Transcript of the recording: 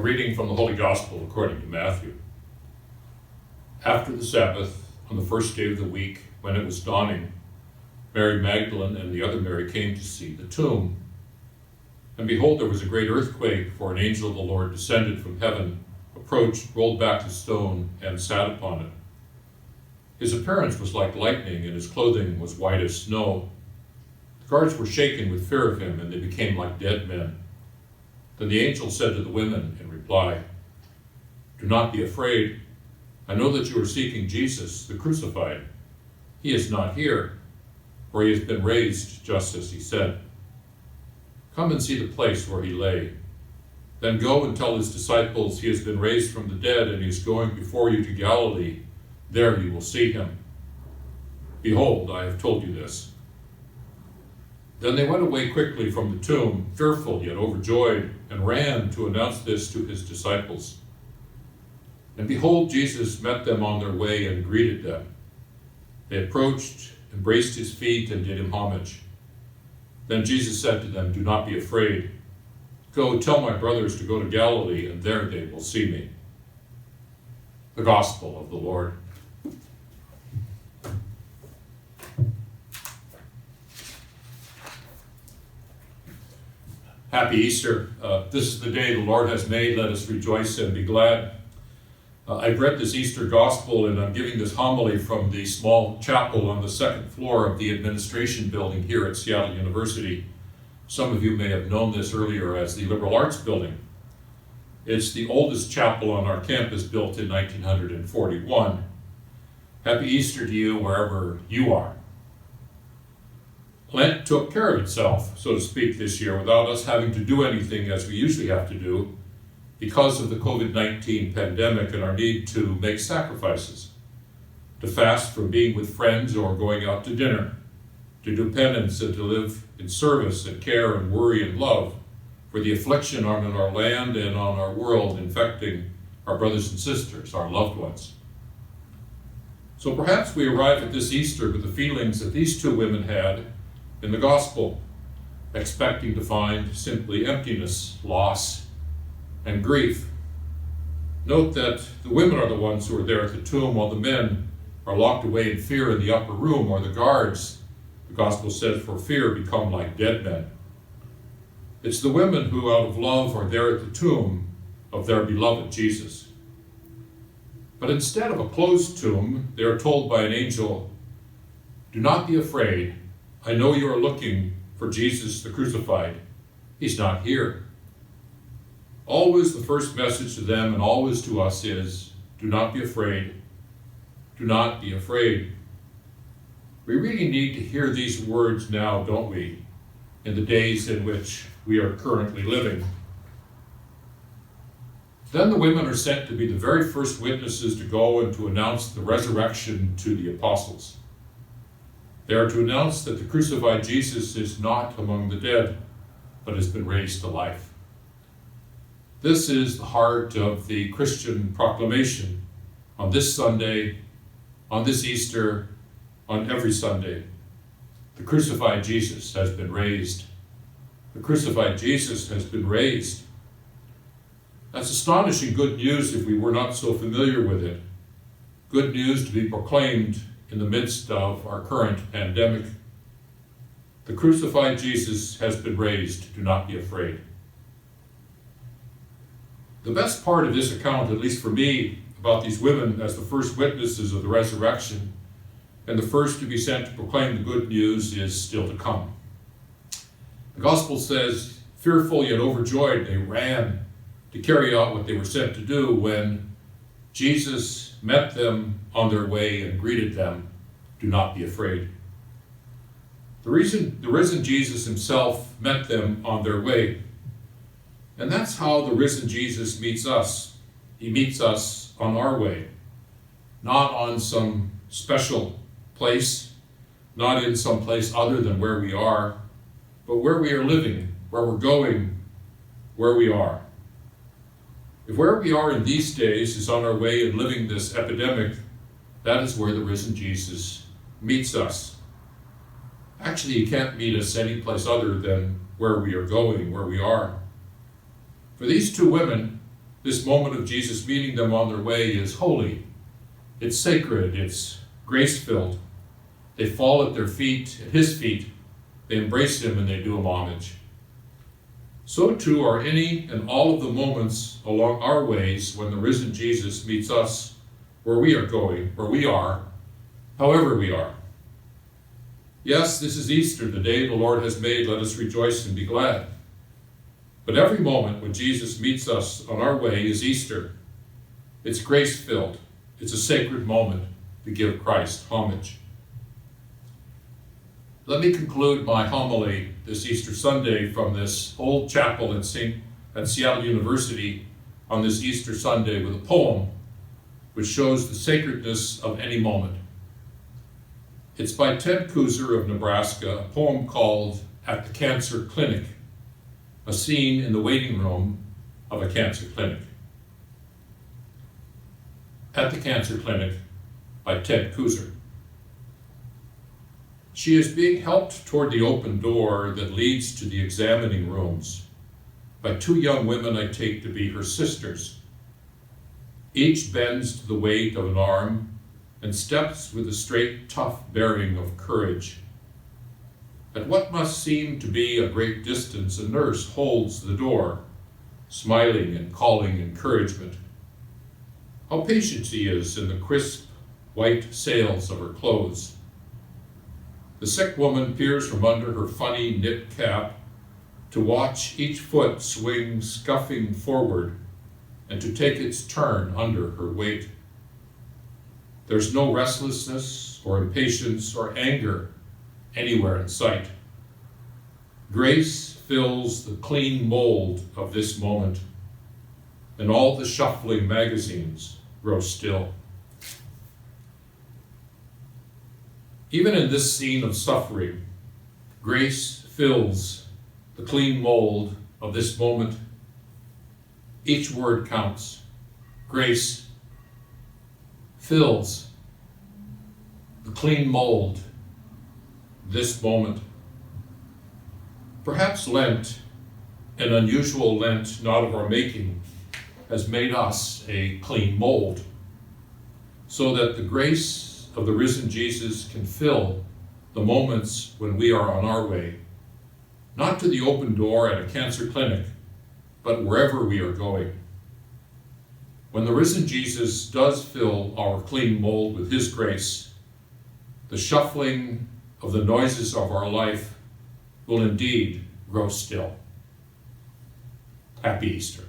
reading from the Holy Gospel according to Matthew. After the Sabbath, on the first day of the week, when it was dawning, Mary Magdalene and the other Mary came to see the tomb. And behold, there was a great earthquake, for an angel of the Lord descended from heaven, approached, rolled back the stone, and sat upon it. His appearance was like lightning, and his clothing was white as snow. The guards were shaken with fear of him, and they became like dead men. Then the angel said to the women in reply, "Do not be afraid. I know that you are seeking Jesus, the crucified. He is not here, for he has been raised just as he said. Come and see the place where he lay. Then go and tell his disciples he has been raised from the dead, and he is going before you to Galilee. There you will see him. Behold, I have told you this." Then they went away quickly from the tomb, fearful yet overjoyed, and ran to announce this to his disciples. And behold, Jesus met them on their way and greeted them. They approached, embraced his feet, and did him homage. Then Jesus said to them, "Do not be afraid. Go tell my brothers to go to Galilee, and there they will see me." The Gospel of the Lord. Happy Easter. This is the day the Lord has made. Let us rejoice and be glad. I've read this Easter Gospel, and I'm giving this homily from the small chapel on the second floor of the administration building here at Seattle University. Some of you may have known this earlier as the Liberal Arts Building. It's the oldest chapel on our campus, built in 1941. Happy Easter to you wherever you are. Lent took care of itself, so to speak, this year without us having to do anything as we usually have to do because of the COVID-19 pandemic and our need to make sacrifices, to fast from being with friends or going out to dinner, to do penance and to live in service and care and worry and love for the affliction on our land and on our world, infecting our brothers and sisters, our loved ones. So perhaps we arrive at this Easter with the feelings that these two women had in the Gospel, expecting to find simply emptiness, loss, and grief. Note that the women are the ones who are there at the tomb, while the men are locked away in fear in the upper room, or the guards, the Gospel says, for fear become like dead men. It's the women who, out of love, are there at the tomb of their beloved Jesus. But instead of a closed tomb, they are told by an angel, "Do not be afraid. I know you are looking for Jesus the crucified. He's not here." Always the first message to them and always to us is, do not be afraid. Do not be afraid. We really need to hear these words now, don't we, in the days in which we are currently living. Then the women are sent to be the very first witnesses to go and to announce the resurrection to the apostles. They are to announce that the crucified Jesus is not among the dead, but has been raised to life. This is the heart of the Christian proclamation on this Sunday, on this Easter, on every Sunday. The crucified Jesus has been raised. The crucified Jesus has been raised. That's astonishing good news if we were not so familiar with it. Good news to be proclaimed in the midst of our current pandemic. The crucified Jesus has been raised. Do not be afraid. The best part of this account, at least for me, about these women as the first witnesses of the resurrection and the first to be sent to proclaim the good news, is still to come. The Gospel says, fearful yet overjoyed, they ran to carry out what they were sent to do when Jesus met them on their way and greeted them, "Do not be afraid." The risen Jesus himself met them on their way. And that's how the risen Jesus meets us. He meets us on our way, not on some special place, not in some place other than where we are, but where we are living, where we're going, where we are. If where we are in these days is on our way and living this epidemic, that is where the risen Jesus meets us. Actually, he can't meet us any place other than where we are going, where we are. For these two women, This moment of Jesus meeting them on their way is holy. It's sacred. It's grace-filled. They fall at his feet. They embrace him and they do him homage. So too are any and all of the moments along our ways when the risen Jesus meets us where we are going, where we are, however we are. Yes, this is Easter, the day the Lord has made. Let us rejoice and be glad. But every moment when Jesus meets us on our way is Easter. It's grace-filled. It's a sacred moment to give Christ homage. Let me conclude my homily this Easter Sunday from this old chapel at Seattle University on this Easter Sunday with a poem which shows the sacredness of any moment. It's by Ted Kooser of Nebraska, a poem called At the Cancer Clinic, a scene in the waiting room of a cancer clinic. At the Cancer Clinic by Ted Kooser. She is being helped toward the open door that leads to the examining rooms by two young women I take to be her sisters. Each bends to the weight of an arm and steps with a straight, tough bearing of courage. At what must seem to be a great distance, a nurse holds the door, smiling and calling encouragement. How patient she is in the crisp, white sails of her clothes. The sick woman peers from under her funny knit cap to watch each foot swing scuffing forward and to take its turn under her weight. There's no restlessness or impatience or anger anywhere in sight. Grace fills the clean mold of this moment, and all the shuffling magazines grow still. Even in this scene of suffering, grace fills the clean mold of this moment. Each word counts. Grace fills the clean mold this moment. Perhaps Lent, an unusual Lent not of our making, has made us a clean mold, so that the grace of the risen Jesus can fill the moments when we are on our way, not to the open door at a cancer clinic, but wherever we are going. When the risen Jesus does fill our clean mold with his grace, the shuffling of the noises of our life will indeed grow still. Happy Easter.